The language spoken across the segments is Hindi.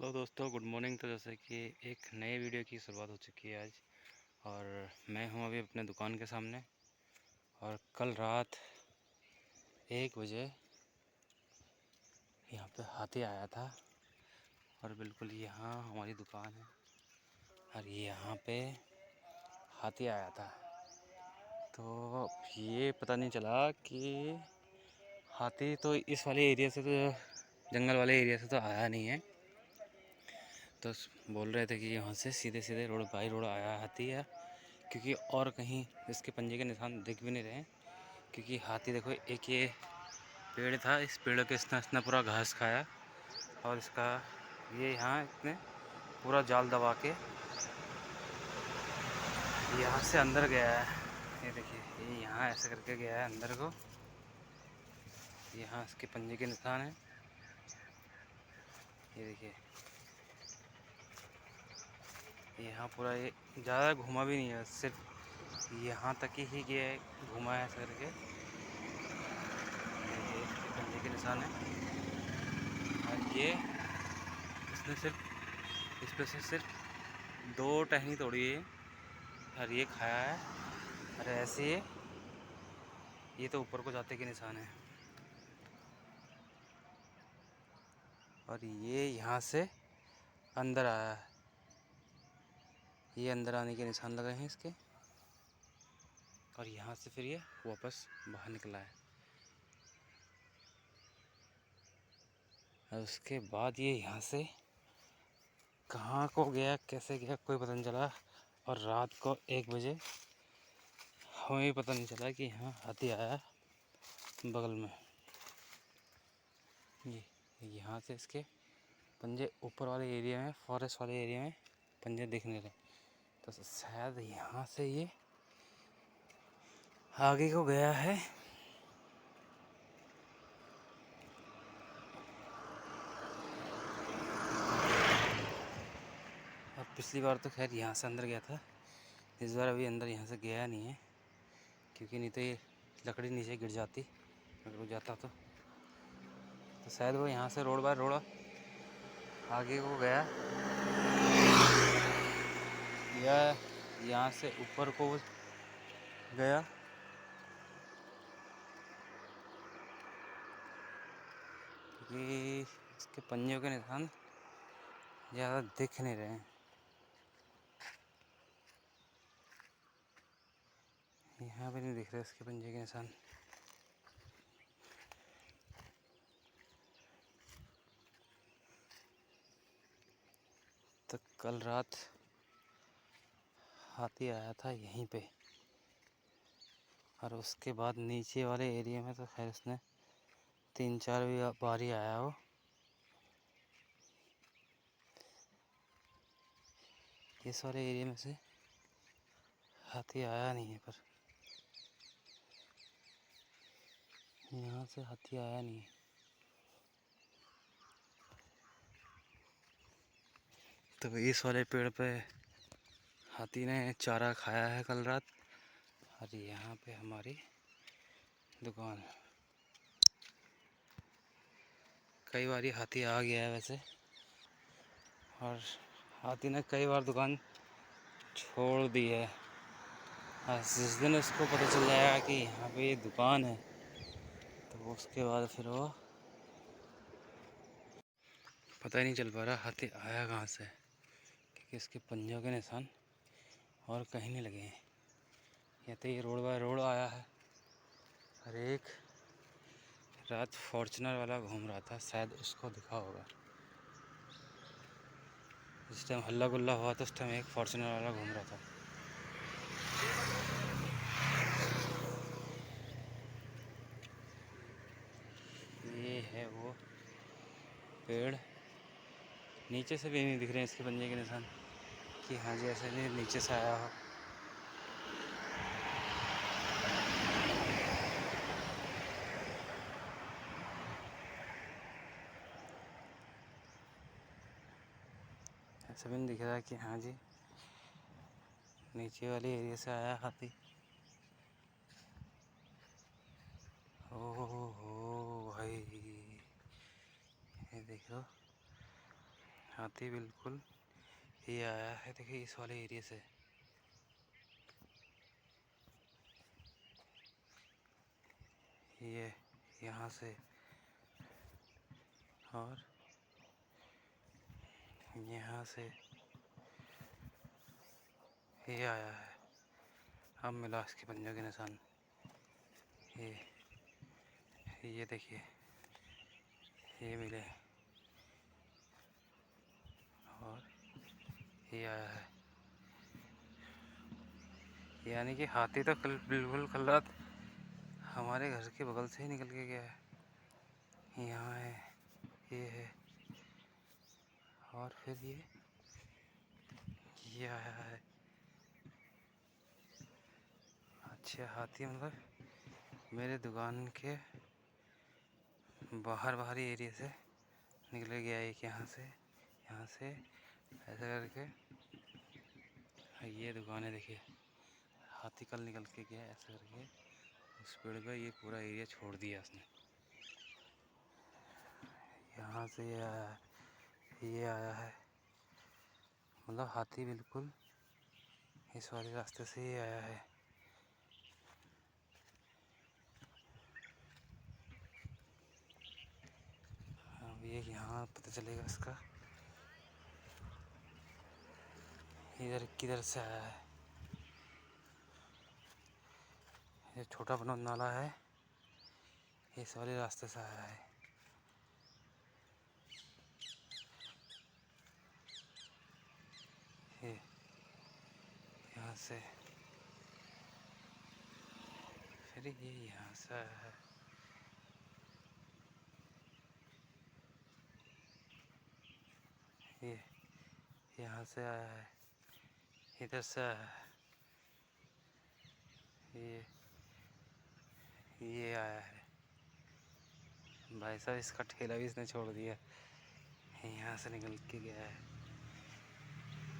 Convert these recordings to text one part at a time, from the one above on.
हेलो दोस्तों, गुड मॉर्निंग। तो जैसे कि एक नए वीडियो की शुरुआत हो चुकी है आज, और मैं हूं अभी अपने दुकान के सामने। और कल रात 1 बजे यहाँ पे हाथी आया था, और बिल्कुल यहाँ हमारी दुकान है और यहाँ पे हाथी आया था। तो ये पता नहीं चला कि हाथी तो इस वाले एरिया से, तो जंगल वाले एरिया से तो आया नहीं है। तो बोल रहे थे कि यहाँ से सीधे सीधे रोड बाई रोड आया हाथी है, क्योंकि और कहीं इसके पंजे के निशान दिख भी नहीं रहे। क्योंकि हाथी देखो, एक ये पेड़ था, इस पेड़ के इसने पूरा घास खाया, और इसका ये यहाँ इसने पूरा जाल दबा के यहाँ से अंदर गया है। ये देखिए, ये यहाँ ऐसे करके गया है अंदर को। यहाँ इसके पंजे के निशान हैं, ये देखिए। यहाँ पूरा ये ज़्यादा घूमा भी नहीं है, सिर्फ यहाँ तक ही गया है, घूमा है ऐसे करके। देखिए, इसके पंजे के निशान है। और ये इसने सिर्फ इस पे से सिर्फ 2 टहनी तोड़ी है, और ये खाया है। और ऐसे ये तो ऊपर को जाते के निशान है। और ये यहाँ से अंदर आया है, ये अंदर आने के निशान लगे हैं इसके। और यहाँ से फिर ये वापस बाहर निकला है। और उसके बाद ये यहाँ से कहाँ को गया, कैसे गया, कोई पता नहीं चला। और रात को 1 बजे हमें भी पता नहीं चला कि यहाँ हाथी आया बगल में। ये यहाँ से इसके पंजे ऊपर वाले एरिया में, फॉरेस्ट वाले एरिया में पंजे दिख नहीं रहे। तो शायद यहाँ से ये आगे को गया है। और पिछली बार तो खैर यहाँ से अंदर गया था, इस बार अभी अंदर यहाँ से गया नहीं है, क्योंकि नहीं तो ये लकड़ी नीचे गिर जाती अगर वो जाता तो शायद वो यहाँ से रोड बाय रोड आगे को गया, या यहाँ से ऊपर को गया। क्योंकि इसके पंजों के निशान ज़्यादा दिख नहीं रहे हैं। यहाँ पे नहीं दिख रहे इसके पंजे के निशान। तो कल रात हाथी आया था यहीं पे, और उसके बाद नीचे वाले एरिया में तो खैर उसने 3-4 बार ही आया हो। इस वाले एरिया में से हाथी आया नहीं है, पर यहाँ से हाथी आया नहीं है। तो इस वाले पेड़ पे हाथी ने चारा खाया है कल रात। और यहाँ पे हमारी दुकान, कई बार हाथी आ गया है वैसे, और हाथी ने कई बार दुकान छोड़ दी है। जिस दिन उसको पता चल जाएगा कि यहाँ पे ये दुकान है, तो उसके बाद फिर वो पता ही नहीं चल पा रहा हाथी आया कहाँ से, क्योंकि इसके पंजों के निशान और कहीं नहीं लगे हैं। या तो ये रोड बाय रोड आया है। और एक रात फॉर्चुनर वाला घूम रहा था, शायद उसको दिखा होगा। जिस टाइम हल्ला गुल्ला हुआ था उस टाइम एक फॉर्चुनर वाला घूम रहा था। ये है वो पेड़, नीचे से भी नहीं दिख रहे हैं इसके पंजे के निशान कि हाँ जी ऐसे नहीं नीचे से आया हो। ऐसा भी नहीं दिख रहा है कि हाँ जी नीचे वाले एरिया से आया हाथी। ओह हो भाई, ये देखो हाथी बिल्कुल ये आया है, देखिए इस वाले एरिया से। ये यहाँ से और यहाँ से ये आया है। अब मिला इसके पंजों के निशान। ये देखिए ये मिले और ये आया है। यानी कि हाथी तो बिल्कुल कल रात हमारे घर के बगल से ही निकल के गया है। यहाँ है, ये है और फिर ये आया है। अच्छा हाथी मतलब मेरे दुकान के बाहरी एरिया से निकल गया है। एक यहाँ से ऐसा करके ये दुकान है। देखिए हाथी कल निकल के गया ऐसा करके उस पेड़ पे, ये पूरा एरिया छोड़ दिया उसने। यहाँ से ये आया है, मतलब हाथी बिल्कुल इस वाले रास्ते से ही आया है। अब ये यहाँ पता चलेगा इसका इधर किधर से आया है। ये छोटा बनोद नाला है, इस वाले रास्ते से आया है। ये यहाँ से फिर ये यहाँ से आया है। ये यहाँ से आया है, इधर से आया है। ये आया है। भाई साहब इसका ठेला भी इसने छोड़ दिया, यहाँ से निकल के गया है।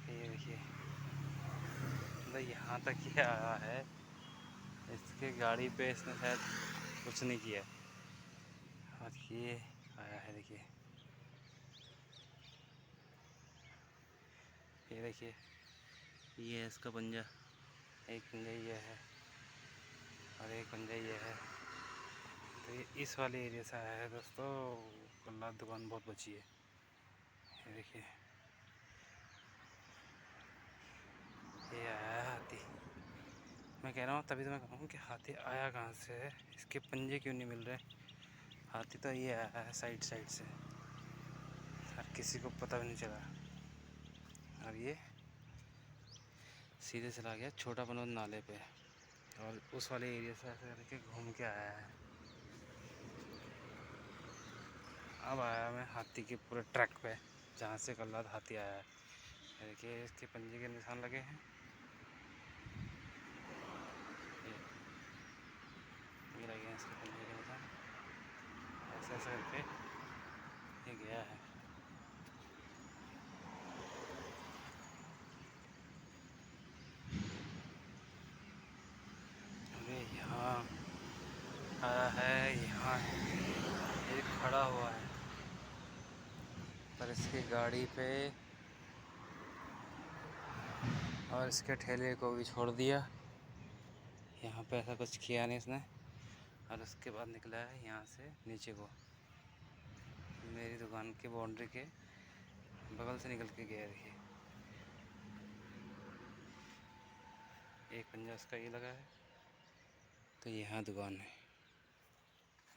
ये देखिए मतलब यहाँ तक ही आया है। इसके गाड़ी पे इसने शायद कुछ नहीं किया। और ये आया है, देखिए ये देखिए ये है इसका पंजा। एक पंजा ये है और एक पंजा ये है। तो ये इस वाले एरिया से आया है दोस्तों। कल रात दुकान बहुत बची है। ये देखिए ये आया है हाथी। मैं कह रहा हूँ, तभी तो मैं कह रहा हूँ कि हाथी आया कहाँ से है, इसके पंजे क्यों नहीं मिल रहे। हाथी तो ये आया है साइड से और किसी को पता भी नहीं चला। और ये सीधे चला गया छोटा बनोद नाले पे और उस वाले एरिया से ऐसे करके घूम के आया है। अब आया मैं हाथी के पूरे ट्रैक पे, जहाँ से कल रात हाथी आया है। देखिए इसके पंजे के निशान लगे हैं। ये लगे हैं इसके पंजे के निशान, ऐसे ऐसे करके ये गया है। अरे यहाँ आया है, यहाँ ये खड़ा हुआ है पर इसकी गाड़ी पे और इसके ठेले को भी छोड़ दिया। यहाँ पे ऐसा कुछ किया नहीं इसने। और उसके बाद निकला है यहाँ से नीचे को, मेरी दुकान की बाउंड्री के बगल से निकल के गया। देखिए एक पंजा उसका ये लगा है, तो यहाँ दुकान है।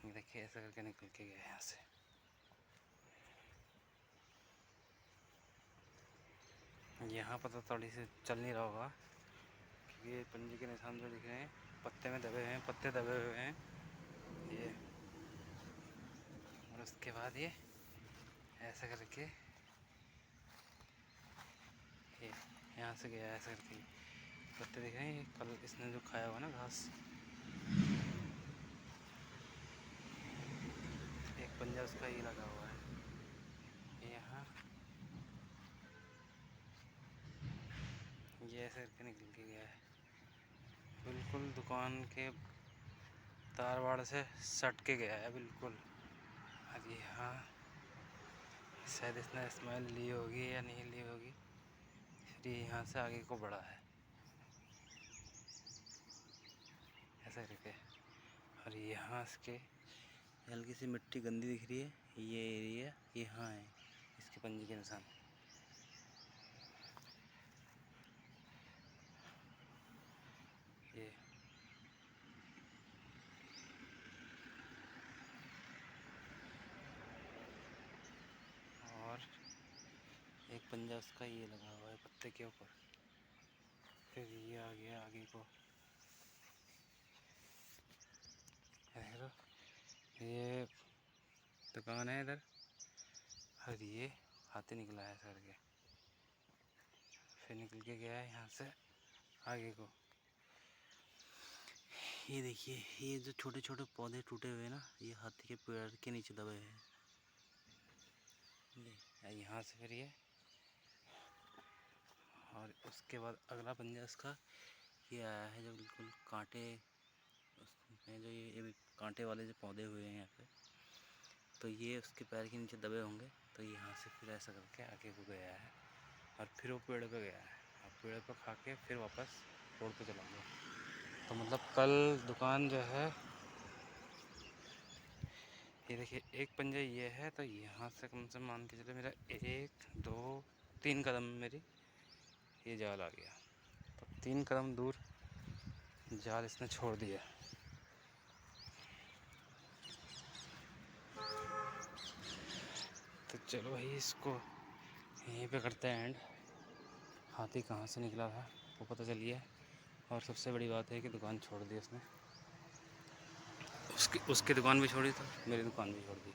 देखिए ऐसा करके निकल के गया यहाँ से। यहाँ पर तो थोड़ी सी चल नहीं रहा होगा क्योंकि ये पंजे के निशान जो दिख रहे हैं पत्ते में दबे हुए हैं, पत्ते दबे हुए हैं ये। और उसके बाद ये ऐसा करके ये यहाँ से गया, ऐसा करके पत्ते दिख रहे हैं। कल इसने जो खाया हुआ ना घास, एक पंजा उसका ये लगा हुआ है यहाँ। ये ऐसे करके निकल के गया है बिल्कुल दुकान के तारवाड़ से सट के गया है बिल्कुल। और यहाँ शायद इसने स्मेल ली होगी या नहीं ली होगी, फिर ये यहाँ से आगे को बढ़ा है ऐसा करके। और यहाँ इसके हल्की सी मिट्टी गंदी दिख रही है, ये एरिया यहाँ है इसके पंजे के निशान। ये और एक पंजा उसका ये लगा हुआ है पत्ते के ऊपर। फिर ये आ गया आगे को, ये दुकान है इधर। और ये हाथी निकला है सर के, फिर निकल के गया है यहाँ से आगे को। ये देखिए, ये जो छोटे छोटे पौधे टूटे हुए हैं ना, ये हाथी के पैर के नीचे दबे हैं। यहाँ से फिर ये, और उसके बाद अगला पंजा इसका ये आया है जो बिल्कुल कांटे उसमें, जो ये कांटे वाले जो पौधे हुए हैं यहाँ पे, तो ये उसके पैर के नीचे दबे होंगे। तो यहाँ से फिर ऐसा करके आगे को गया है और फिर वो पेड़ पे गया है, और पेड़ पे खा के फिर वापस रोड पे चला गया। तो मतलब कल दुकान जो है, ये देखिए एक पंजा ये है, तो यहाँ से कम से मान के चलो मेरा 1 2 3 कदम मेरी ये जाल आ गया। तो 3 कदम दूर जाल इसने छोड़ दिया। तो चलो भाई इसको यहीं पे करते हैं एंड। हाथी कहाँ से निकला था वो पता चल गया, और सबसे बड़ी बात है कि दुकान छोड़ दी उसने। उसकी दुकान भी छोड़ी तो मेरी दुकान भी छोड़ दी।